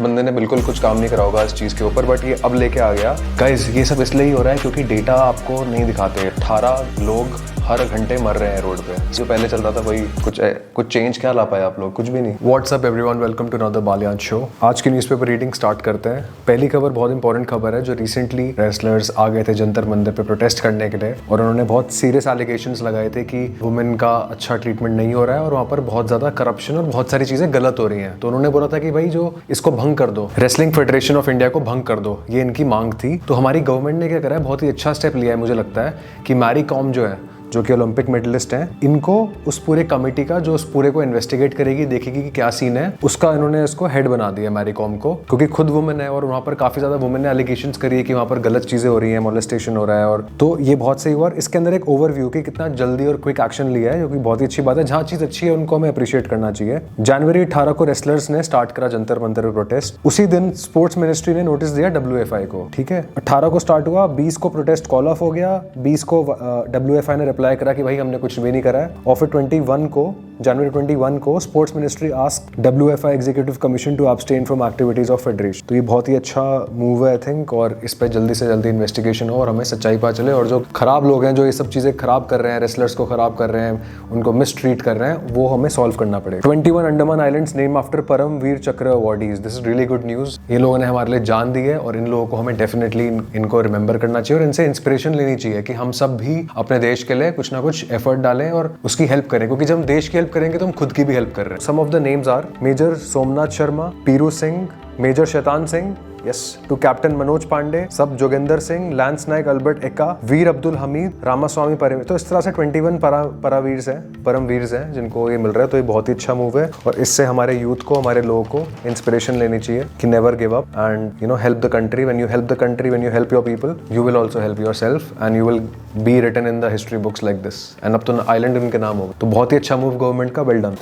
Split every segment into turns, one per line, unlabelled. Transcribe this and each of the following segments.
बंदे ने बिल्कुल कुछ काम नहीं करा होगा इस चीज़ के ऊपर, बट ये अब लेके आ गया। गाइस ये सब इसलिए ही हो रहा है क्योंकि डेटा आपको नहीं दिखाते। 18 लोग हर घंटे मर रहे हैं रोड पे। जो पहले चलता था वही कुछ चेंज क्या ला पाए आप लोग? कुछ भी नहीं। What's up everyone, welcome to another Baliyan show. आज की न्यूज़पेपर रीडिंग स्टार्ट करते हैं। पहली खबर बहुत इंपॉर्टेंट खबर है। जो रिसेंटली रेसलर्स आ गए थे जंतर मंदिर पे प्रोटेस्ट करने के लिए, और उन्होंने बहुत सीरियस एलिगेशंस लगाए थे कि वुमेन का अच्छा ट्रीटमेंट नहीं हो रहा है और वहाँ पर बहुत ज़्यादा करप्शन और बहुत सारी चीज़ें गलत हो रही हैं। तो उन्होंने बोला था कि भाई जो इसको भंग कर दो, रेसलिंग फेडरेशन ऑफ इंडिया को भंग कर दो, ये इनकी मांग थी। तो हमारी गवर्नमेंट ने क्या करा है, बहुत ही अच्छा स्टेप लिया है मुझे लगता है कि मैरी कॉम जो है, जो कि ओलंपिक मेडलिस्ट हैं, इनको उस पूरे कमेटी का जो उस पूरे को इन्वेस्टिगेट करेगी, देखेगी कि क्या सीन है, उसका इन्होंने इसको हेड बना दिया मैरी कॉम को, क्योंकि खुद वुमेन है और वहाँ पर काफी ज्यादा वुमेन ने एलिगेशंस करी है कि वहाँ पर गलत चीजें हो रही हैं, मोलेस्टेशन हो रहा है। और तो ये बहुत सही हुआ। इसके अंदर एक ओवरव्यू कि कितना जल्दी और क्विक एक्शन लिया है, जो कि बहुत ही अच्छी बात है। जहाँ चीज अच्छी है उनको हमें अप्रिशिएट करना चाहिए। जनवरी 18 को रेसलर्स ने स्टार्ट करा जंतर मंतर पे प्रोटेस्ट। उसी दिन स्पोर्ट्स मिनिस्ट्री ने नोटिस दिया WFI को, ठीक है। 18 को स्टार्ट हुआ, 20 को प्रोटेस्ट कॉल ऑफ हो गया, 20 को WFI ने रिप्लाई करा कि भाई हमने कुछ भी नहीं करा है। और फिर जनवरी 21 को sports ministry asked WFI executive commission to abstain from activities of federation. तो ये बहुत ही अच्छा मूव है आई थिंक, और इस पे जल्दी से जल्दी इन्वेस्टिगेशन हो और हमें सच्चाई पता चले, और जो खराब लोग हैं जो ये सब चीजें खराब कर रहे हैं, रेसलर्स को खराब कर रहे हैं, उनको मिसट्रीट कर रहे हैं, वो हमें सॉल्व करना पड़ेगा। 21 अंडमान आइलैंड्स नेम आफ्टर परम वीर चक्र awardees. This is really good news. ये लोगों ने हमारे लिए जान दी है और इन लोगों को हमें डेफिनेटली इनको रिमेंबर करना चाहिए और इनसे इंस्पिरेशन लेनी चाहिए कि हम सब भी अपने देश के लिए कुछ ना कुछ एफर्ट डालें और उसकी हेल्प करें, क्योंकि जब हम देश की हेल्प करेंगे तो हम खुद की भी हेल्प कर रहे हैं। Some of the names are major Somnath Sharma, Piru Singh, major Shaitan Singh, yes, to captain Manoj Pandey, sub Joginder Singh, lance Naik, Albert Ekka, Veer Abdul Hamid, Ramaswamy Param. तो इस तरह से 21 परमवीर हैं जिनको ये मिल रहा है। तो ये बहुत ही अच्छा मूव है और इससे हमारे यूथ को, हमारे लोगों को इंस्पिरेशन लेनी चाहिए कि never give up and you know help the country. When you help the country, when you help your people, you will also help yourself and you will be written in the history books like this. And अब तो island इनके नाम होगा। तो बहुत ही अच्छा move government का, well done.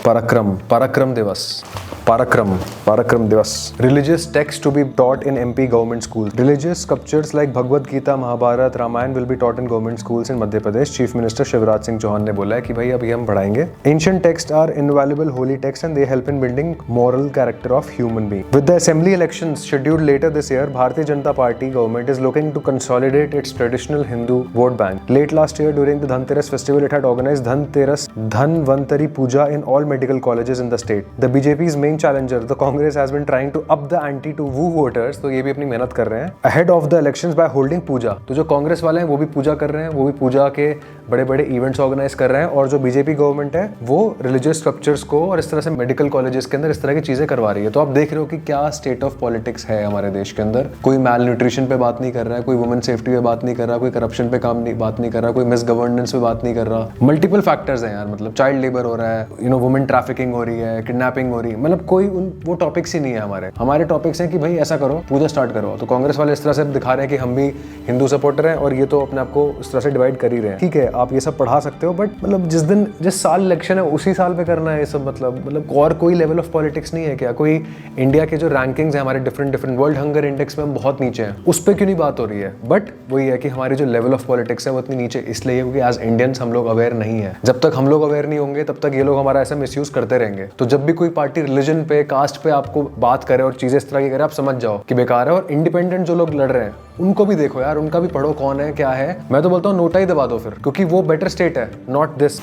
पराक्रम दिवस। Religious texts to be taught in MP government schools. Religious sculptures like Bhagavad Gita, Mahabharata, Ramayana will be taught in government schools in Madhya Pradesh. Chief Minister Shivraj Singh Chauhan ने बोला है कि भाई अभी हम पढ़ाएंगे। Ancient texts are invaluable holy texts and they help in building moral character of human being. With the assembly elections scheduled later this year, Bharatiya Janata Party government is looking to consolidate its traditional Hindu vote bank. Late last year during the Dhanteras festival, it had organized Dhanvantari Puja in all medical colleges in the state. The BJP's main challenger, the Congress, has been trying to up the ante to woo voters. तो ये भी अपनी मेहनत कर रहे हैं ahead of the elections by holding पूजा। तो जो कांग्रेस वाले हैं वो भी पूजा कर रहे हैं, वो भी पूजा के बड़े बड़े इवेंट्स ऑर्गेनाइज कर रहे हैं, और जो बीजेपी गवर्नमेंट है वो रिलीजियस स्ट्रक्चर्स को और इस तरह से मेडिकल कॉलेजेस के अंदर इस तरह की चीजें करवा रही है। तो आप देख रहे हो कि क्या स्टेट ऑफ पॉलिटिक्स है हमारे देश के अंदर। कोई मैल न्यूट्रिशन पे बात नहीं कर रहा है, कोई वुमेन सेफ्टी पे बात नहीं कर रहा, कोई करप्शन पे बात नहीं कर रहा, कोई मिस गवर्नेंस पे बात नहीं कर रहा। मल्टीपल फैक्टर्स हैं यार, मतलब चाइल्ड लेबर हो रहा है, यू नो वुमेन ट्रैफिकिंग हो रही है, किडनैपिंग हो रही है, मतलब कोई वो टॉपिक्स ही नहीं है हमारे टॉपिक्स हैं कि भाई ऐसा करो, पूजा स्टार्ट करो। तो कांग्रेस वाले इस तरह से दिखा रहे हैं कि हम भी हिंदू सपोर्टर हैं और ये तो अपने आप को इस तरह से डिवाइड कर ही रहे हैं। ठीक है, आप ये सब पढ़ा सकते हो, बट मतलब जिस साल इलेक्शन है उसी साल पे करना है ये सब। मतलब और कोई लेवल ऑफ पॉलिटिक्स नहीं है क्या? कोई इंडिया के जो रैंकिंग्स है हमारे डिफरेंट वर्ल्ड हंगर इंडेक्स में हम बहुत नीचे हैं, उस पर क्यों नहीं बात हो रही है? बट वही है कि हमारी जो लेवल ऑफ पॉलिटिक्स है वो इतनी नीचे इसलिए क्योंकि एज इंडियंस हम लोग अवेयर नहीं है। जब तक हम लोग अवेयर नहीं होंगे तब तक ये लोग हमारा ऐसा मिसयूज करते रहेंगे। तो जब भी कोई पार्टी रिलीजन पे, कास्ट पे आपको बात करे और चीजें इस तरह की करे, आप समझ जाओ कि बेकार है। और इंडिपेंडेंट जो लोग लड़ रहे हैं उनको भी देखो यार, उनका भी पढ़ो कौन है क्या है। मैं तो बोलता हूँ नोटा ही दबा दो फिर, क्योंकि वो बेटर स्टेट है, not this.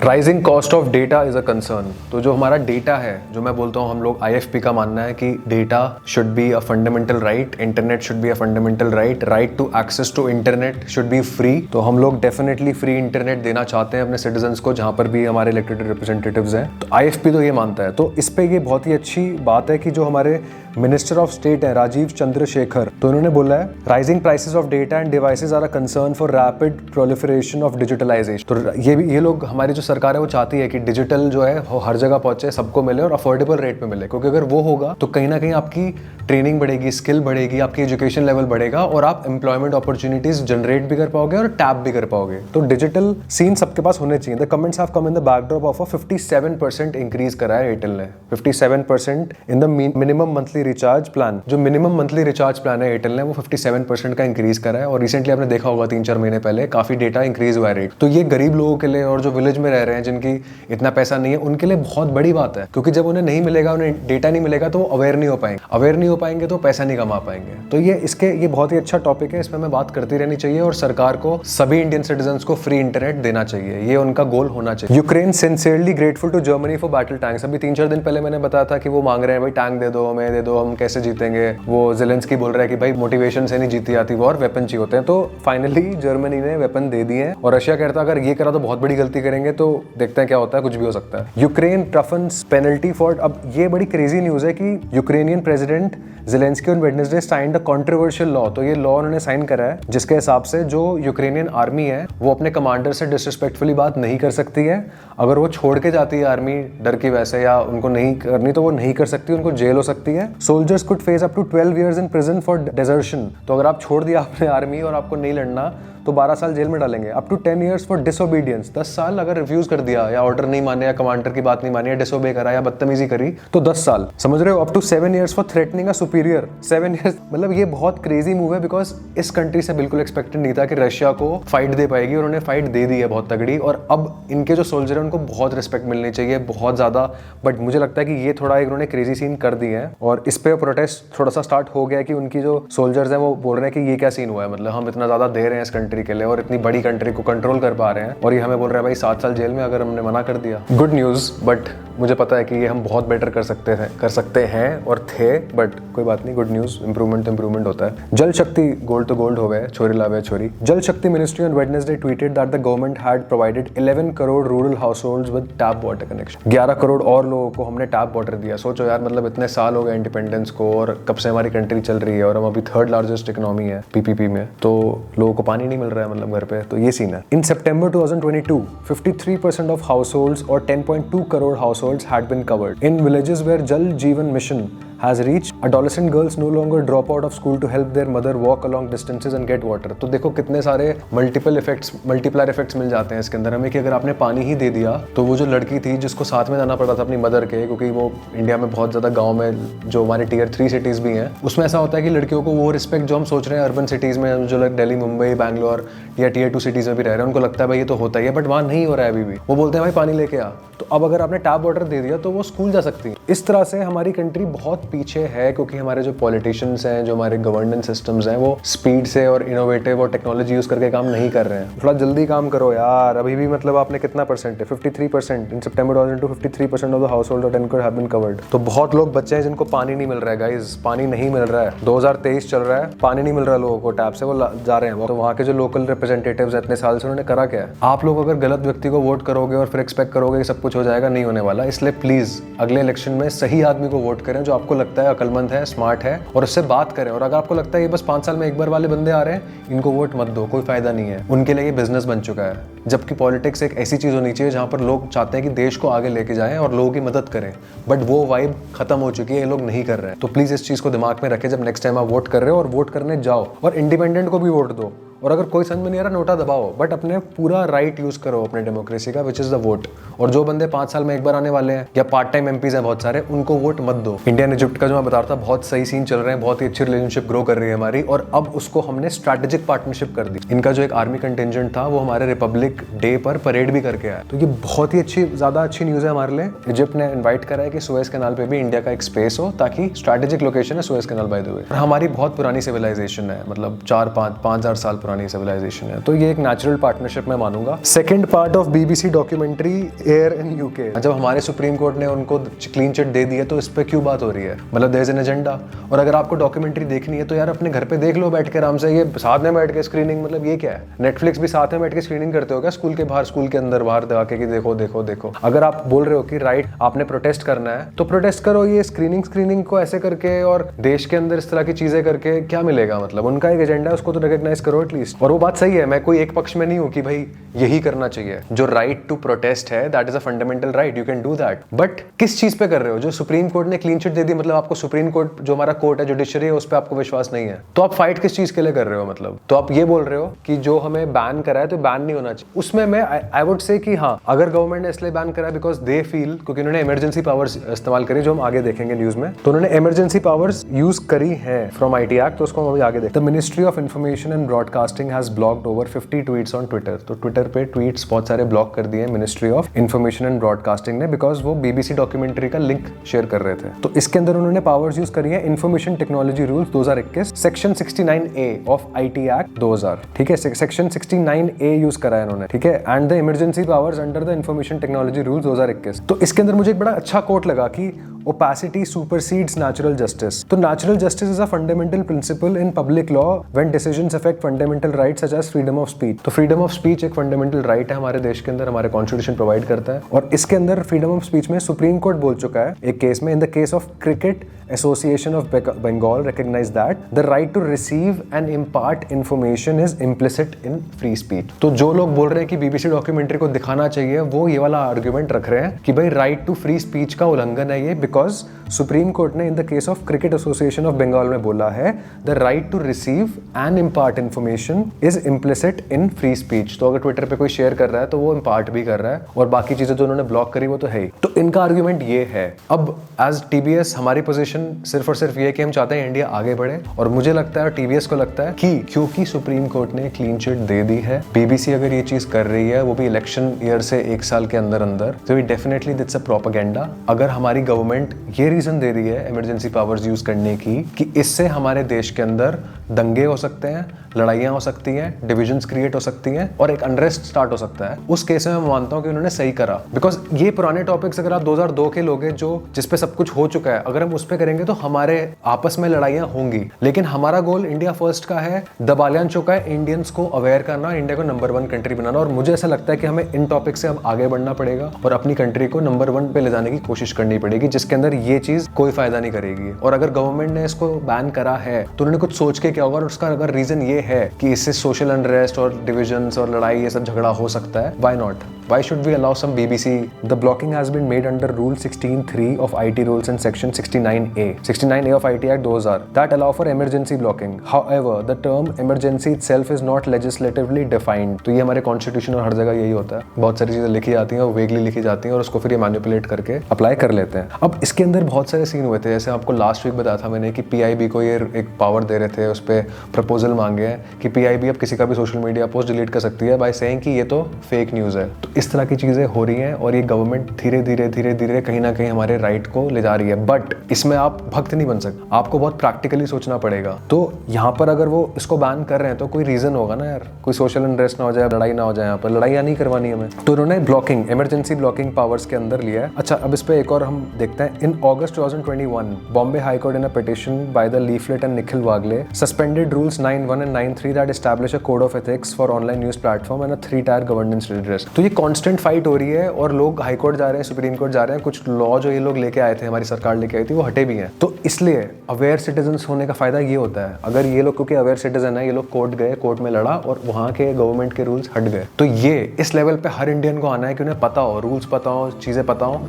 Rising cost of data is a concern. तो जो हमारा डेटा है, जो मैं बोलता हूँ, हम लोग IFP का मानना है कि data should be a fundamental right, internet should be a fundamental right to access to internet should be free. तो हम लोग डेफिनेटली फ्री इंटरनेट देना चाहते हैं अपने सिटीजन्स को, जहाँ पर भी हमारे इलेक्टेड रिप्रेजेंटेटिव्स हैं। तो IFP तो ये मानता है। तो इस पे ये बहुत ही अच्छी बात है कि जो हमारे मिनिस्टर ऑफ स्टेट है राजीव चंद्रशेखर, तो उन्होंने बोला है rising prices of data and devices are a concern for rapid proliferation of digitalization. तो ये लोग, हमारी जो सरकार है वो चाहती है कि डिजिटल जो है वो हर जगह पहुंचे, सबको मिले और अफोर्डेबल रेट पे मिले, क्योंकि अगर वो होगा तो कहीं ना कहीं आपकी ट्रेनिंग बढ़ेगी, स्किल बढ़ेगी, आपकी एजुकेशन लेवल बढ़ेगा और आप एम्प्लॉयमेंट अपॉर्चुनिटीज जनरेट भी कर पाओगे और टैप भी कर पाओगे। तो डिजिटल सीन सबके पास होने चाहिए। The comments have come in the backdrop of a 57% increase करा है एयरटेल ने, 57% in the minimum monthly recharge plan. जो मिनिमम मंथली रिचार्ज प्लान है एयरटेल ने वो 57% का इंक्रीज करा है। और रिसेंटली आपने देखा होगा 3-4 महीने पहले काफी डेटा इंक्रीज हुआ है रेट। तो ये गरीब लोगों के लिए और जो विलेज में रह रहे हैं जिनकी इतना पैसा नहीं है उनके लिए बहुत बड़ी बात है, क्योंकि जब उन्हें नहीं मिलेगा, उन्हें डेटा नहीं मिलेगा तो वो अवेयर नहीं हो पाएंगे, अवेयर नहीं हो पाएंगे तो पैसा नहीं कमा पाएंगे। तो ये बहुत ही अच्छा टॉपिक है, इसमें हमें बात करती रहनी चाहिए और सरकार को सभी इंडियन सिटीजंस को फ्री इंटरनेट देना चाहिए, ये उनका गोल होना चाहिए। Ukraine sincerely grateful to Germany for battle tanks. अभी 3-4 दिन पहले मैंने बताया था कि वो मांग रहे हैं भाई टैंक दे दो, हमें दे दो, हम कैसे जीतेंगे। वो ज़ेलेंस्की बोल रहा है कि भाई मोटिवेशन से नहीं जीती आती वॉर, वेपन चाहिए होते हैं। तो फाइनली जर्मनी ने वेपन दे दिए हैं और रशिया कहता है अगर ये करा तो बहुत बड़ी गलती करेंगे, तो देखते हैं क्या होता है, कुछ भी हो सकता है। यूक्रेन टफन्स पेनल्टी फॉर, अब ये बड़ी क्रेजी न्यूज़ है कि Ukrainian president Zelensky on Wednesday signed a controversial law. तो ये लॉ उन्होंने साइन करा है जिसके हिसाब से जो यूक्रेनियन आर्मी है वो अपने कमांडर से डिसरिस्पेक्टफुली बात नहीं कर सकती है। अगर वो छोड़ के जाती है आर्मी डर की वजह से या उनको नहीं करनी तो वो नहीं कर सकती, उनको जेल हो सकती है। Soldiers could face up to 12 years in prison for desertion. तो अगर आप छोड़ दिया आपने आर्मी और आपको नहीं लड़ना तो 12 साल जेल में डालेंगे। Up to 10 years for disobedience, 10 साल अगर रिफ्यूज कर दिया या ऑर्डर नहीं माने या कमांडर की बात नहीं मानी या डिसोबे करा या बदतमीजी करी तो 10 साल, समझ रहे हो। Up to 7 years for threatening a superior, 7 years। मतलब ये बहुत क्रेजी मूव है बिकॉज इस कंट्री से बिल्कुल एक्सपेक्टेड नहीं था कि रशिया को फाइट दे पाएगी और उन्हें फाइट दे दी है बहुत तगड़ी। और अब इनके जो सोल्जर है उनको बहुत रिस्पेक्ट मिलनी चाहिए, बहुत ज्यादा। बट मुझे लगता है कि ये थोड़ा एक उन्होंने क्रेजी सीन कर दिए हैं और इस पे प्रोटेस्ट थोड़ा सा स्टार्ट हो गया कि उनकी जो सोल्जर्स हैं वो बोल रहे हैं कि ये क्या सीन हुआ है, मतलब हम इतना ज्यादा दे रहे हैं इस कंट्री के लिए और इतनी बड़ी कंट्री को कंट्रोल कर पा रहे हैं और ये हमें बोल रहा है भाई 7 साल जेल में अगर हमने मना कर दिया। गुड न्यूज़, बट मुझे पता है कि ये हम बहुत बेटर कर सकते हैं और थे, बट कोई बात नहीं, गुड न्यूज़, इंप्रूवमेंट होता है। जल शक्ति गोल्ड तो गोल्ड हो गए, छोरी लावे छोरी। जल शक्ति ministry on Wednesday tweeted that the government had provided 11 crore rural households with tap water connection. 11 crore और लोगों को हमने टैप वाटर दिया। सोचो यार, मतलब इतने साल हो गए इंडिपेंडेंस को और कब से हमारी कंट्री चल रही है और हम अभी 3rd लार्जेस्ट इकोनॉमी है पीपीपी में, तो लोगों को पानी नहीं मिल रहा है मतलब घर पे, तो ये सीन है। इन September 2022, 53% of households or 10.2 crore households had been covered. In villages where Jal Jeevan Mission has reached, adolescent girls no longer drop out of school to help their mother walk along distances and get water. तो देखो कितने सारे multiplier effects मिल जाते हैं इसके अंदर हमें कि अगर आपने पानी ही दे दिया तो वो जो लड़की थी जिसको साथ में जाना पड़ा था अपनी मदर के, क्योंकि वो इंडिया में बहुत ज़्यादा गाँव में जो हमारे Tier 3 सिटीज़ भी हैं उसमें ऐसा होता है कि लड़कियों को वो रिस्पेक्ट जो हम सोच रहे हैं अर्बन सिटीज़ में जो दिल्ली, मुंबई, बैंगलोर या Tier 2 सिटीज़ में भी रह रहे हैं उनको लगता है भाई ये तो होता ही है, बट वहाँ नहीं हो रहा है अभी भी। वो बोलते हैं भाई पानी लेके आ, तो अब अगर आपने टैप वाटर दे दिया तो वो स्कूल जा सकती है। इस तरह से हमारी कंट्री बहुत पीछे है क्योंकि हमारे जो पॉलिटिशियंस हैं, जो हमारे गवर्नेंस सिस्टम्स हैं, वो स्पीड से और इनोवेटिव और टेक्नोलॉजी यूज करके काम नहीं कर रहे हैं। थोड़ा जल्दी काम करो यार। अभी भी मतलब आपने कितना परसेंट है, 53%। इन September 2022 53% ऑफ द हाउसहोल्ड और 10 crore हैव बीन कवर्ड। तो बहुत लोग बच्चे हैं जिनको पानी नहीं मिल रहा है गाइज, पानी नहीं मिल रहा है। 2023 चल रहा है, पानी नहीं मिल रहा है लोगों को टैप से, वो जा रहे हैं। तो वहाँ के जो लोकल रिप्रेजेंटेटिव्स इतने साल से उन्होंने करा क्या है। आप लोग अगर गलत व्यक्ति को वोट करोगे और फिर एक्सपेक्ट करोगे कि सब कुछ हो जाएगा, नहीं होने वाला। इसलिए प्लीज अगले इलेक्शन में सही आदमी को वोट करें जो आपको लगता है अकलमंद है, स्मार्ट है, और उससे बात करें। और अगर आपको लगता है ये बस 5 साल में एक बार वाले बंदे आ रहे हैं, इनको वोट मत दो, कोई फायदा नहीं है। उनके लिए ये बिजनेस बन चुका है। जबकि पॉलिटिक्स एक ऐसी चीज होनी चाहिए जहां पर लोग चाहते हैं कि देश को आगे लेके जाएं और लोगों की मदद करें, बट वो वाइब खत्म हो चुकी है, ये लोग नहीं कर रहे हैं। तो प्लीज इस चीज को दिमाग में रखें जब नेक्स्ट टाइम आप वोट कर रहे हो, और वोट करने जाओ और इंडिपेंडेंट को भी वोट दो। और अगर कोई समझ में नहीं आ रहा, नोटा दबाओ, बट अपने पूरा राइट यूज करो अपने डेमोक्रेसी का, विच इज द वोट। और जो बंदे 5 साल में एक बार आने वाले हैं या पार्ट टाइम एमपीज हैं बहुत सारे, उनको वोट मत दो। इंडिया एंड इजिप्ट का जो मैं बता रहा था, बहुत सही सीन चल रहे हैं, बहुत ही अच्छी रिलेशनशिप ग्रो कर रही है हमारी, और अब उसको हमने स्ट्रैटेजिक पार्टनरशिप कर दी। इनका जो एक आर्मी कंटिजेंट था वो हमारे रिपब्लिक डे पर परेड भी करके आया। तो ये बहुत ही ज्यादा अच्छी न्यूज है हमारे लिए। इजिप्ट ने इन्वाइट करा है कि सुएज कैनाल पे भी इंडिया का एक स्पेस हो, ताकि स्ट्रैटेजिक लोकेशन है Suez canal by the way. हमारी बहुत पुरानी सिविलाइजेशन है, मतलब 4-5 साल पुरानी सिविलाइजेशन है, तो ये एक नेचुरल पार्टनरशिप मैं मानूंगा। Second part of BBC documentary air in UK. जब हमारे सुप्रीम कोर्ट ने उनको क्लीन चिट दे दी है तो इस पे क्यों बात हो रही है, मतलब देयर इज एन एजेंडा। और अगर आपको डॉक्यूमेंट्री देखनी है तो यार अपने घर पे देख लो बैठ के आराम से, ये साथ में बैठ के स्क्रीनिंग, मतलब ये क्या है। नेटफ्लिक्स भी साथ में बैठ के स्क्रीनिंग करते हो क्या स्कूल के बाहर, स्कूल के अंदर बाहर जाके कि देखो देखो देखो। अगर आप बोल रहे हो कि राइट आपने प्रोटेस्ट करना है तो प्रोटेस्ट करो, ये स्क्रीनिंग को ऐसे करके और देश के अंदर इस तरह की चीजें करके क्या मिलेगा। मतलब उनका एक एजेंडा है, उसको तो रिकॉग्नाइज करो एटलीस्ट। लीस्ट। और वो बात सही है, मैं कोई एक पक्ष में नहीं हूँ कि भाई यही करना चाहिए। जो राइट टू प्रोटेस्ट है that is a fundamental right, you can do that, but किस चीज पे कर रहे हो? जो सुप्रीम कोर्ट ने क्लीन चिट दे दी, मतलब आपको सुप्रीम कोर्ट जो हमारा कोर्ट है, जुडिशरी है, उस पर आपको विश्वास नहीं है, तो आप फाइट किस चीज के लिए कर रहे हो? मतलब तो आप ये बोल रहे हो कि जो हमें बैन करा है तो बैन नहीं होना चाहिए। उसमें मैं आई वुड से कि हाँ, अगर गवर्नमेंट ने इसलिए बैन करा है बिकॉज दे फील, क्योंकि उन्होंने इमरजेंसी पावर्स इस्तेमाल करी, जो हम आगे देखेंगे न्यूज में, तो उन्होंने इमरजेंसी पावर्स यूज करी है फ्रॉम आईटी एक्ट, तो उसको हम अभी आगे देखते हैं। The ministry of information and broadcasting has blocked over 50 tweets on Twitter. तो ट्विटर पे ट्वीट्स बहुत सारे ब्लॉक कर दिए ministry of information and broadcasting ने, बिकॉज वो बीबीसी डॉक्यूमेंट्री का लिंक शेयर कर रहे थे। तो इसके अंदर उन्होंने पावर्स यूज करी है information technology rules 2021 section 69A of IT act 2000, ठीक है, सेक्शन 69A यूज करा है इन्होंने, ठीक है, and the emergency powers under the information technology rules 2021। तो इसके अंदर मुझे एक बड़ा अच्छा कोट लगा कि opacity supersedes natural justice. तो natural justice is a fundamental principle in public law when decisions affect fundamental rights such as freedom of speech. तो freedom of speech एक fundamental right है हमारे देश के अंदर, हमारे constitution provide करता है, और इसके अंदर freedom of speech में सुप्रीम कोर्ट बोल चुका है एक केस में, in the case of cricket association of Bengal recognized that the right to receive and impart information is implicit in free speech. तो जो लोग बोल रहे हैं कि बीबीसी डॉक्यूमेंट्री को दिखाना चाहिए, वो ये वाला आर्ग्यूमेंट रख रहे हैं कि भाई राइट टू फ्री स्पीच का उल्लंघन है ये, बिकॉज सुप्रीम कोर्ट ने in the case of cricket association of Bengal में बोला है the right to receive and impart information is implicit in free speech. तो अगर ट्विटर पे कोई शेयर कर रहा है तो वो इम्पार्ट भी कर रहा है, और बाकी चीजें जो उन्होंने ब्लॉक करी वो तो है ही। तो इनका आर्ग्यूमेंट ये है। अब एज टीबीएस हमारी पोजीशन सिर्फ और सिर्फ ये कि हम चाहते हैं इंडिया आगे बढ़े, और मुझे लगता है और टीबीएस को लगता है कि क्योंकि सुप्रीम कोर्ट ने क्लीन चिट दे दी है, बीबीसी अगर ये चीज कर रही है, वो भी इलेक्शन ईयर से एक साल के अंदर अंदर, तो डेफिनेटली दिट्स अ प्रोपेगेंडा। अगर हमारी गवर्नमेंट ये रीजन दे रही है इमरजेंसी पावर्स यूज करने की कि इससे हमारे देश के अंदर दंगे हो सकते हैं, लड़ाइयां हो सकती हैं, डिविजन्स क्रिएट हो सकती हैं, और एक अनरेस्ट स्टार्ट हो सकता है, उस केस में मैं मानता हूं कि उन्होंने सही करा। बिकॉज ये पुराने टॉपिक्स अगर आप 2002 के लोग हैं जो जिस पे सब कुछ हो चुका है, अगर हम उस पे करेंगे तो हमारे आपस में लड़ाइयां होंगी। लेकिन हमारा गोल इंडिया फर्स्ट का है, दबालियान चौका है, इंडियंस को अवेयर करना, इंडिया को नंबर 1 कंट्री बनाना, और मुझे ऐसा लगता है कि हमें इन टॉपिक से अब आगे बढ़ना पड़ेगा और अपनी कंट्री को नंबर 1 पे ले जाने की कोशिश करनी पड़ेगी, जिसके अंदर ये चीज कोई फायदा नहीं करेगी। और अगर गवर्नमेंट ने इसको बैन करा है तो उन्होंने कुछ सोच के क्या होगा, और उसका अगर रीजन ये है कि इससे सोशल अनरेस्ट और डिविजन्स और लड़ाई ये सब झगड़ा हो सकता है, why not? Why should we allow some BBC? The blocking has been made under Rule 16(3) of IT rules and Section 69A of IT Act 2000 that allow for emergency blocking. However, the term emergency itself is not legislatively defined. तो ये हमारे constitution और हर जगह यही होता है, बहुत सारी चीजें लिखी जाती हैं, वो वेगली लिखी जाती हैं, और उसको फिर ये मैनिपुलेट करके अप्लाई कर लेते हैं। अब इसके अंदर बहुत सारे सीन हुए थे, जैसे आपको लास्ट वीक बताया था मैंने कि PIB को ये एक पावर दे रहे थे, उस पर प्रपोजल मांगे हैं कि PIB अब किसी का भी सोशल मीडिया पोस्ट डिलीट कर सकती है बाय सेइंग कि ये तो फेक न्यूज़ है। तो इस तरह की चीजें हो रही हैं, और ये गवर्नमेंट धीरे धीरे कहीं ना कहीं हमारे राइट को ले जा रही है। बट इसमें आप भक्त नहीं बन सकते, आपको बहुत प्रैक्टिकली सोचना पड़ेगा। तो यहाँ पर अगर वो इसको बैन कर रहे हैं तो कोई रीजन होगा ना यार, कोई सोशल अनरेस्ट ना हो जाए, लड़ाई ना हो जाए, यहाँ पर लड़ाइयाँ नहीं करवानी हमें। तो उन्होंने ब्लॉकिंग, इमरजेंसी ब्लॉकिंग पावर्स के अंदर लिया है। अच्छा, अब इस पे एक और हम देखते हैं। इन August 2021 Bombay high court in a petition by the leaflet and Nikhil Wagle suspended rules 9(1) and 9(3) that establish a code of ethics for online news platform and a 3-tier governance redress। तो ये कांस्टेंट फाइट हो रही है, और लोग high court जा रहे हैं, सुप्रीम कोर्ट जा रहे हैं। कुछ लॉ जो ये लोग लेके आए थे, हमारी सरकार लेके आई थी, वो हटे भी हैं। तो इसलिए अवेयर सिटीजन्स होने का फायदा ये होता है, अगर ये लोग क्योंकि अवेयर सिटीजन है, ये लोग कोर्ट गए, कोर्ट में लड़ा और वहाँ के गवर्नमेंट के रूल्स हट गए। तो ये इस लेवल पे हर इंडियन को आना है कि उन्हें पता हो, रूल्स पता हो, चीजें पता हो।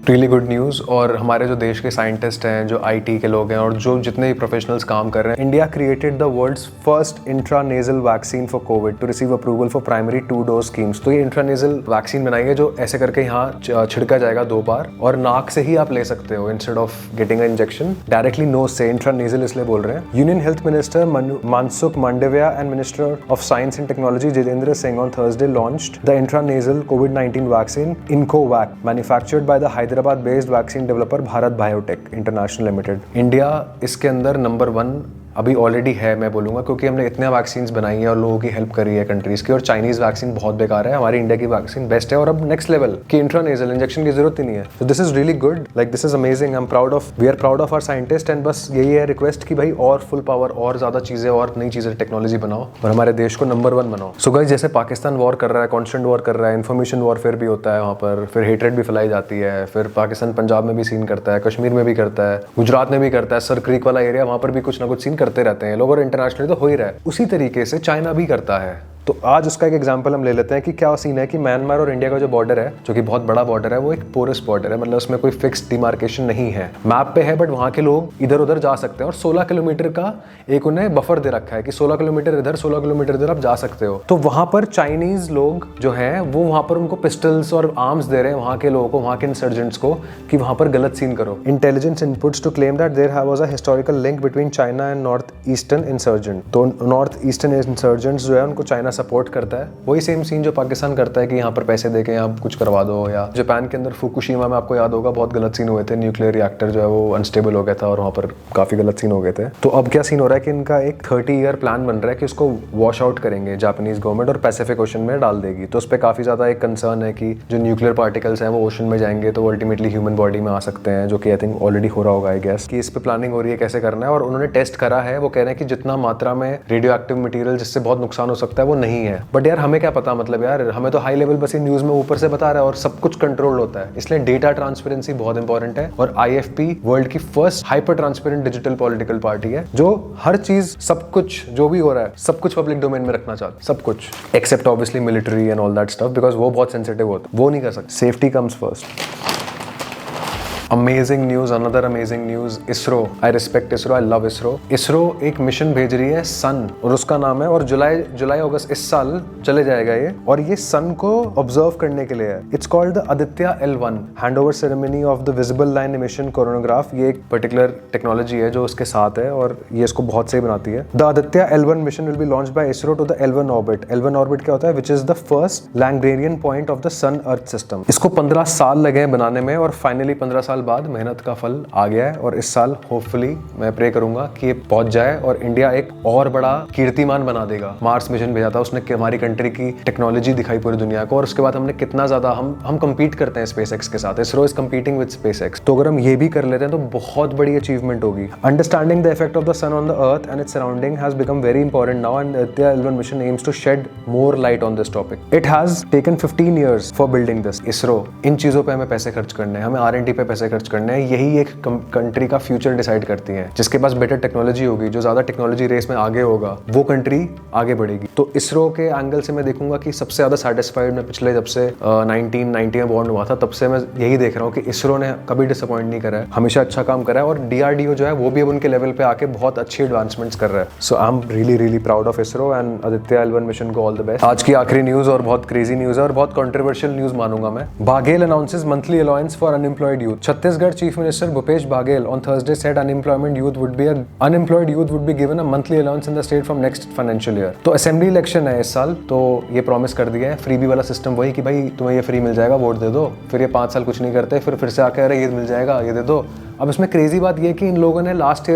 Really good news. और हमारे जो देश के साइंटिस्ट हैं, जो IT के लोग हैं, और जो जितने भी प्रोफेशनल्स काम कर रहे हैं, India created the world's first intranasal vaccine for covid to receive approval for primary 2 dose schemes. तो ये इंट्रानेजल वैक्सीन बनाई है जो ऐसे करके यहाँ छिड़का जाएगा 2 बार, और नाक से ही आप ले सकते हो instead of getting injection directly nose से। इंट्रानेजल इसलिए बोल रहे हैं। Union health minister Mansukh Mandaviya and minister of science and technology Jitendra Singh on Thursday launched the intranasal COVID-19 vaccine iNCOVACC manufactured by the Hyderabad based vaccine developer Bharat Biotech International Limited. India इसके अंदर number 1 अभी already है, मैं बोलूँगा, क्योंकि हमने इतने वैक्सीन्स बनाई है और लोगों की हेल्प करी है कंट्रीज़ की। और चाइनीज़ वैक्सीन बहुत बेकार है, हमारी इंडिया की वैक्सीन बेस्ट है, और अब नेक्स्ट लेवल की इंट्रानेजल इंजेक्शन की जरूरत ही नहीं है। तो this is really good, like this is amazing. We are proud of our scientist, and बस यही है रिक्वेस्ट कि भाई और फुल पावर, और ज़्यादा चीज़ें और नई चीज़ें टेक्नोलॉजी बनाओ और हमारे देश को नंबर 1 बनाओ। सो गाइस, जैसे पाकिस्तान वॉर कर रहा है, कॉन्स्टेंट वॉर कर रहा है, इन्फॉर्मेशन वॉरफेयर भी होता है वहाँ पर, फिर हेट्रेड भी फैलाई जाती है, फिर पाकिस्तान पंजाब में भी सीन करता है, कश्मीर में भी करता है, गुजरात में भी करता है, सर क्रीक वाला एरिया, वहाँ पर भी कुछ ना कुछ सीन करता करते रहते हैं लोग, और इंटरनेशनली तो हो ही रहा है। उसी तरीके से चाइना भी करता है। तो आज उसका एक एग्जांपल हम ले लेते हैं कि क्या सीन है कि म्यांमार और इंडिया का जो बॉर्डर है, जो कि बहुत बड़ा बॉर्डर है, वो एक पोरस बॉर्डर है, मतलब उसमें कोई फिक्स डिमार्केशन नहीं है, मैप पे है, बट वहाँ के लोग इधर उधर जा सकते हैं। और 16 किलोमीटर का एक उन्हें बफर दे रखा है कि 16 किलोमीटर इधर 16 किलोमीटर इधर आप जा सकते हो। तो वहाँ पर चाइनीज लोग जो हैं वो वहाँ पर उनको पिस्टल्स और आर्म्स दे रहे हैं वहाँ के लोगों को, वहाँ के इंसर्जेंट्स को, कि वहाँ पर गलत सीन करो। Intelligence inputs to claim that there was a historical link between China and north eastern insurgent. तो नॉर्थ ईस्टर्न इंसर्जेंट्स जो है उनको चाइना सपोर्ट करता है। वही सेम सीन जो पाकिस्तान करता है कि यहाँ पर पैसे देके यहाँ कुछ करवा दो। या जापान के अंदर फुकुशिमा में आपको याद होगा बहुत गलत सीन हुए थे, न्यूक्लियर रिएक्टर जो है वो अनस्टेबल हो गया था और वहाँ पर काफी गलत सीन हो गए थे। तो अब क्या सीन हो रहा है कि इनका एक 30 ईयर प्लान बन रहा है कि उसको वॉश आउट करेंगे जापानीज गवर्नमेंट और पैसिफिक ओशन में डाल देगी। तो उस पर काफी ज्यादा एक कंसर्न है कि जो न्यूक्लियर पार्टिकल्स हैं वो ओशन में जाएंगे तो वो अल्टीमेटली ह्यूमन बॉडी में आ सकते हैं, जो कि आई थिंक ऑलरेडी हो रहा होगा आई गेस, कि इस पे प्लानिंग हो रही है कैसे करना है। और उन्होंने टेस्ट करा है, वो कह रहे हैं कि जितना मात्रा में रेडियो एक्टिव मटीरियल जिससे बहुत नुकसान हो सकता है वो नहीं है। बट यार हमें क्या पता, मतलब यार हमें तो हाई लेवल बस ये न्यूज में ऊपर से बता रहा है और सब कुछ कंट्रोल होता है। इसलिए डेटा ट्रांसपेरेंसी बहुत इंपॉर्टेंट है। और IFP वर्ल्ड की first hyper transparent digital political party है जो हर चीज, सब कुछ जो भी हो रहा है सब कुछ पब्लिक डोमेन में रखना चाहती है, सब कुछ except obviously military and all that stuff, because वो बहुत सेंसिटिव होता है, वो नहीं कर सकते। Safety comes first. Amazing news, another amazing news, ISRO. I respect ISRO, I love ISRO. ISRO एक मिशन भेज रही है सन, और उसका नाम है, और जुलाई अगस्त इस साल चले जाएगा ये, और ये सन को ऑब्जर्व करने के लिए है। It's called the Aditya L1 handover ceremony of the visible line emission coronagraph. ये एक पर्टिकुलर टेक्नोलॉजी है जो उसके साथ है और ये इसको बहुत सही बनाती है। The Aditya L1 mission will be launched by ISRO to the L1 orbit. L1 orbit क्या होता है? Which is the first Lagrangian point of the sun earth system. इसको 15 साल लगे हैं बनाने में और फाइनली 15 साल बाद मेहनत का फल आ गया है। और इस साल होपफुली मैं प्रे करूंगा कि ये पहुंच जाए और इंडिया एक और बड़ा कीर्तिमान बना देगा। मार्स मिशन भेजा था उसने, हमारी कंट्री की टेक्नोलॉजी दिखाई पूरी दुनिया को, और उसके बाद हमने कितना ज्यादा हम कंपीट करते हैं स्पेसएक्स के साथ। ISRO is competing with SpaceX. तो अगर हम ये भी कर लेते हैं तो बहुत बड़ी अचीवमेंट होगी। Understanding the effect of the sun on the earth and its surrounding has become very important now and Aditya L1 mission aims to shed more light on this topic. It has taken 15 years for building this. ISRO इन चीजों पे हमें पैसे खर्च करने हैं, हमें R&D पे पैसे खर्च करने हैं। यही एक कंट्री का फ्यूचर डिसाइड करती है। जिसके पास बेटर टेक्नोलॉजी होगी, जो ज्यादा टेक्नोलॉजी रेस में आगे होगा, वो कंट्री आगे बढ़ेगी। तो इसरो के एंगल से मैं देखूंगा कि सबसे ज्यादा सेटिस्फाइड मैं पिछले जब से 1990 में बॉर्न हुआ था तब से मैं यही देख रहा हूँ कि इसरो ने कभी डिसअपॉइंट नहीं करा है, हमेशा अच्छा काम करा है। और DRDO जो है वो भी अब उनके लेवल पे आके बहुत अच्छी एडवांसमेंट्स कर रहा है। So I am really proud of ISRO and Aditya L1 mission को ऑल द बेस्ट। आज की आखिरी न्यूज और बहुत क्रेजी न्यूज है और बहुत कंट्रोवर्शियल न्यूज मानूंगा मैं। Baghel announces monthly allowance for unemployed youth. Chhattisgarh chief minister Bhupesh Baghel on Thursday said unemployed youth would be given a monthly allowance in the state from next financial year। तो assembly election है इस साल, तो ये promise कर दिया है। फ्रीबी वाला सिस्टम वही कि भाई तुम्हें ये फ्री मिल जाएगा, वोट दे दो, फिर ये 5 साल कुछ नहीं करते, फिर से आके अरे ये मिल जाएगा, ये दे दो। अब इसमें क्रेजी बात ये कि इन लोगों ने लास्ट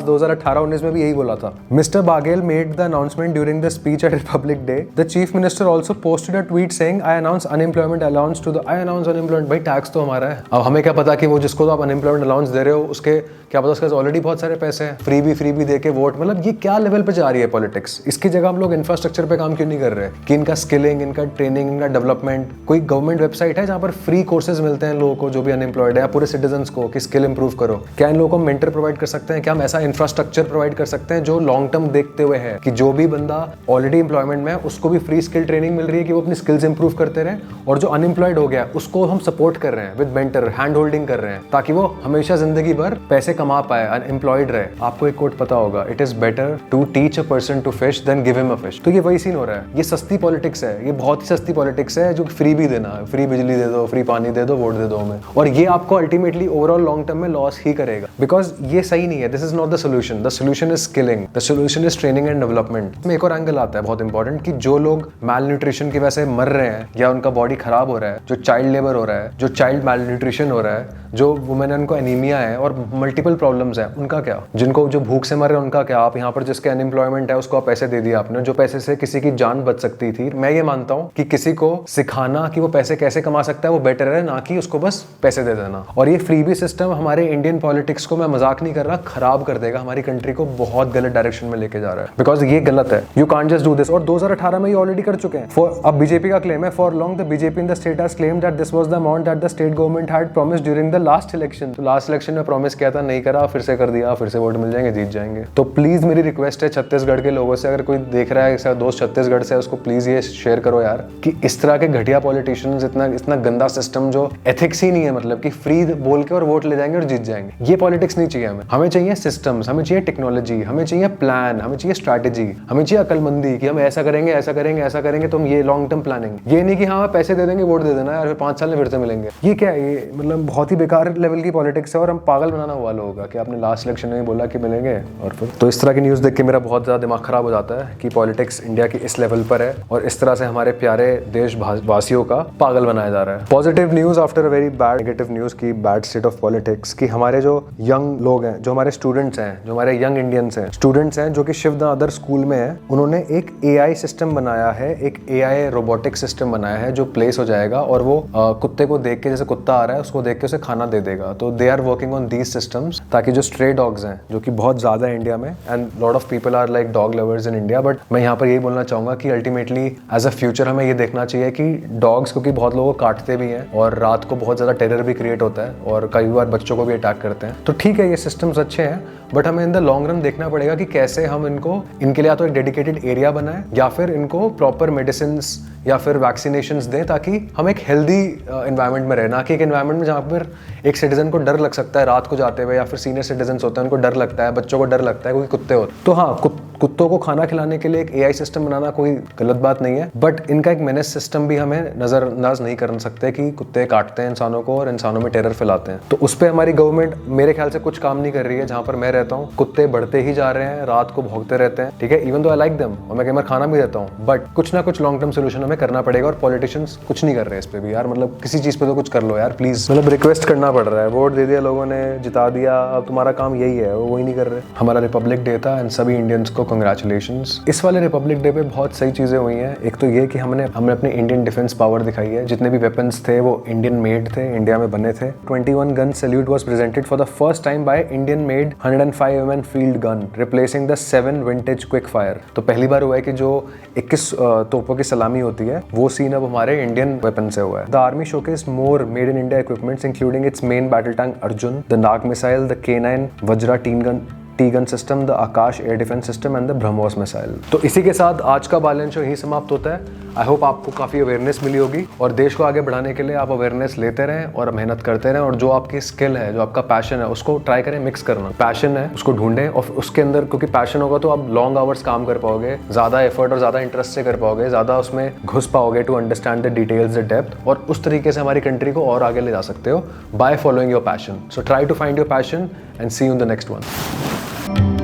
2018-19 में भी यही बोला था। Mister Baghel made the announcement during the speech at Republic Day. The chief minister also posted a tweet saying I announce unemployment allowance to the unemployment. भाई टैक्स तो हमारा है। अब हमें क्या पता कि वो जिसको तो आप अनएम्प्लॉयमेंट अलाउंस दे रहे हो उसके क्या पता उसके ऑलरेडी बहुत सारे पैसे हैं, फ्री भी दे के वोट। मतलब ये क्या लेवल पे जा रही है पॉलिटिक्स। इसकी जगह हम लोग इंफ्रास्ट्रक्चर पे काम क्यों नहीं कर रहे कि इनका स्किलिंग, इनका ट्रेनिंग, इनका डेवलपमेंट। कोई गवर्नमेंट वेबसाइट है जहाँ पर फ्री कोर्सेज मिलते हैं लोगों को जो भी अनएम्प्लॉयड है, पूरे सिटीजन को, कि स्किल इंप्रूव करो। क्या इन लोगों को मेंटर प्रोवाइड कर सकते हैं? क्या हम ऐसा इंफ्रास्ट्रक्चर प्रोवाइड कर सकते हैं जो लॉन्ग टर्म देखते हुए है कि जो भी बंदा ऑलरेडी एम्प्लॉयमेंट में है उसको भी फ्री स्किल ट्रेनिंग मिल रही है कि वो अपनी स्किल्स इंप्रूव करते रहे, और जो अनएम्प्लॉयड हो गया उसको हम सपोर्ट कर रहे हैं विद मेंटर, हैंड होल्डिंग कर रहे हैं, ताकि वो हमेशा जिंदगी भर पैसे कमा पाए, अनएम्प्लॉयड रहे। आपको एक कोट पता होगा, it is better to teach a person to fish than give him a fish. तो ये वही सीन हो रहा है। ये सस्ती पॉलिटिक्स है, ये बहुत ही सस्ती पॉलिटिक्स है जो फ्री भी देना है, फ्री बिजली दे दो, फ्री पानी दे दो, वोट दे दो हमें, और ये आपको अल्टीमेटली ओवरऑल लॉन्ग टर्म में लॉस ही करेगा, बिकॉज ये सही नहीं है। This is not the solution. The solution is skilling, the solution is training and development. में एक और एंगल आता है बहुत इंपॉर्टेंट कि जो लोग माल न्यूट्रिशन की वजह से मर रहे हैं या उनका बॉडी खराब हो रहा है, जो चाइल्ड लेबर हो रहा है, जो चाइल्ड माल न्यूट्रिशन हो रहा है, जो वुमेन उनको एनीमिया है और मल्टीपल प्रॉब्लम्स है, उनका क्या? जिनको जो भूख से मर रहे हैं उनका क्या? आप यहाँ पर जिसके अनएम्प्लॉयमेंट है उसको आप पैसे दे दिए आपने, जो पैसे से किसी की जान बच सकती थी। मैं ये मानता हूँ कि किसी को सिखाना कि वो पैसे कैसे कमा सकता है वो बेटर है, ना कि उसको बस पैसे दे देना। और ये फ्रीबी सिस्टम हमारे इंडियन पॉलिटिक्स को, मैं मजाक नहीं कर रहा, खराब कर देगा, हमारी कंट्री को बहुत गलत डायरेक्शन में लेके जा रहा है, बिकॉज ये गलत है। You can't just do this. और 2018 में ये ऑलरेडी कर चुके हैं। अब बीजेपी का क्लेम है, for long the BJP in the state has claimed that this was the amount that the state government had promised during the last election. तो लास्ट इलेक्शन में प्रॉमिस किया था, नहीं करा, फिर से कर दिया, फिर से वोट मिल जाएंगे, जीत जाएंगे। तो प्लीज मेरी रिक्वेस्ट है छत्तीसगढ़ के लोगों से, अगर कोई देख रहा है दोस्त छत्तीसगढ़ से, उसको प्लीज ये शेयर करो यार कि इस तरह के घटिया पॉलिटिशियंस, इतना गंदा सिस्टम जो एथिक्स ही नहीं है, मतलब कि फ्री बोल के और वोट ले जाएंगे और जीत जाएंगे, ये पॉलिटिक्स नहीं चाहिए हमें। हमें चाहिए सिस्टम्स, हमें चाहिए टेक्नोलॉजी, हमें चाहिए प्लान, हमें चाहिए स्ट्रैटेजी, हमें चाहिए अकलमंदी कि हम ऐसा करेंगे, ऐसा करेंगे, ऐसा करेंगे, तो हम ये लॉन्ग टर्म प्लानिंग। ये नहीं कि हाँ पैसे दे देंगे, वोट दे देना यार, फिर 5 साल में फिर से मिलेंगे। ये क्या है? ये मतलब बहुत ही बेकार लेवल की पॉलिटिक्स है और हम पागल बनाना हुआ लोगों का कि आपने लास्ट इलेक्शन में बोला कि मिलेंगे और फिर। तो इस तरह की न्यूज़ देख के मेरा बहुत ज़्यादा दिमाग खराब हो जाता है कि पॉलिटिक्स इंडिया की इस लेवल पर है और इस तरह से हमारे प्यारे देशवासियों का पागल बनाया जा रहा है। Positive news after a very bad negative news की बैड स्टेट ऑफ पॉलिटिक्स की हमारे जो यंग लोग हैं, जो हमारे स्टूडेंट्स हैं, जो हमारे यंग इंडियंस हैं, स्टूडेंट्स हैं जो कि शिव द अदर स्कूल में है, उन्होंने एक AI सिस्टम बनाया है, एक AI रोबोटिक सिस्टम बनाया है जो प्लेस हो जाएगा और वो कुत्ते को देख के, जैसे कुत्ता आ रहा है उसको देख के उसे खाना दे देगा। तो they are working on these systems ताकि जो स्ट्रे डॉग्स हैं, जो कि बहुत ज़्यादा है इंडिया में, and lot of people are like dog lovers in India, but मैं यहाँ पर यही बोलना चाहूँगा कि अल्टीमेटली एज अ फ्यूचर हमें ये देखना चाहिए कि डॉग्स, क्योंकि बहुत लोगों को काटते भी हैं और रात को बहुत ज़्यादा टेरर भी क्रिएट होता है और कई बार बच्चों को भी अटैक करते हैं। तो ठीक है, ये सिस्टम्स अच्छे हैं, बट हमें इन द लॉन्ग रन देखना पड़ेगा कि कैसे हम इनके लिए या तो एक डेडिकेटेड एरिया बनाएं या फिर इनको प्रॉपर मेडिसिन या फिर वैक्सीनेशंस दें ताकि हम एक हेल्दी एनवायरनमेंट में रहे, ना कि एक एनवायरनमेंट में जहाँ पर एक सिटीजन को डर लग सकता है रात को जाते हुए, या फिर सीनियर सिटीजन होते हैं उनको डर लगता है, बच्चों को डर लगता है क्योंकि कुत्ते होते हैं। तो हाँ, कुत्तों को खाना खिलाने के लिए एक AI सिस्टम बनाना कोई गलत बात नहीं है, बट इनका एक मेनेस सिस्टम भी हमें नजरअंदाज नहीं कर सकते कि कुत्ते काटते हैं इंसानों को और इंसानों में टेरर फैलाते हैं। तो उस पर हमारी गवर्नमेंट मेरे ख्याल से कुछ काम नहीं कर रही है। जहाँ पर मैं रहता हूँ कुत्ते बढ़ते ही जा रहे हैं, रात को भौंकते रहते हैं, ठीक है, even though I like them और मैं कई बार खाना भी देता हूँ, बट कुछ ना कुछ लॉन्ग टर्म सोल्यूशन हमें करना पड़ेगा और पॉलिटिशियंस कुछ नहीं कर रहे इस पे भी यार। मतलब किसी चीज पे तो कुछ कर लो यार प्लीज, मतलब रिक्वेस्ट करना पड़ रहा है। वोट दे दिया लोगों ने, जिता दिया, अब तुम्हारा काम यही है, वो वही नहीं कर रहे। हमारा रिपब्लिक डे था एंड सभी इंडियंस को कांग्रेचुलेशंस। इस वाले रिपब्लिक डे पे बहुत सही चीजें हुई हैं। एक तो ये कि हमने अपनी इंडियन डिफेंस पावर दिखाई है, जितने भी वेपन्स थे वो इंडियन मेड थे, इंडिया में बने थे। 21 gun salute was presented for the first time by Indian made 105 mm field gun replacing the 7 vintage quick fire. तो पहली बार हुआ है कि जो 21 तोपों की सलामी होती है वो सीन अब हमारे इंडियन वेपन से हुआ है। The army showcase more made in India equipments including it's main battle tank Arjun, the Nag missile, the K9 Vajra T gun system, the Akash air defence system and the BrahMos missile. तो इसी के साथ आज का बालन show यही समाप्त होता है। आई होप आपको काफ़ी अवेयरनेस मिली होगी और देश को आगे बढ़ाने के लिए आप अवेयरनेस लेते रहें और मेहनत करते रहें और जो आपकी स्किल है, जो आपका पैशन है, उसको ट्राई करें मिक्स करना। पैशन है उसको ढूंढें और उसके अंदर, क्योंकि पैशन होगा तो आप लॉन्ग आवर्स काम कर पाओगे, ज़्यादा एफर्ट और ज़्यादा इंटरेस्ट से कर पाओगे, ज़्यादा उसमें घुस पाओगे to understand the details, the depth, और उस तरीके से हमारी कंट्री को और आगे ले जा सकते हो by following your passion. So try to find your passion and see you in the next one.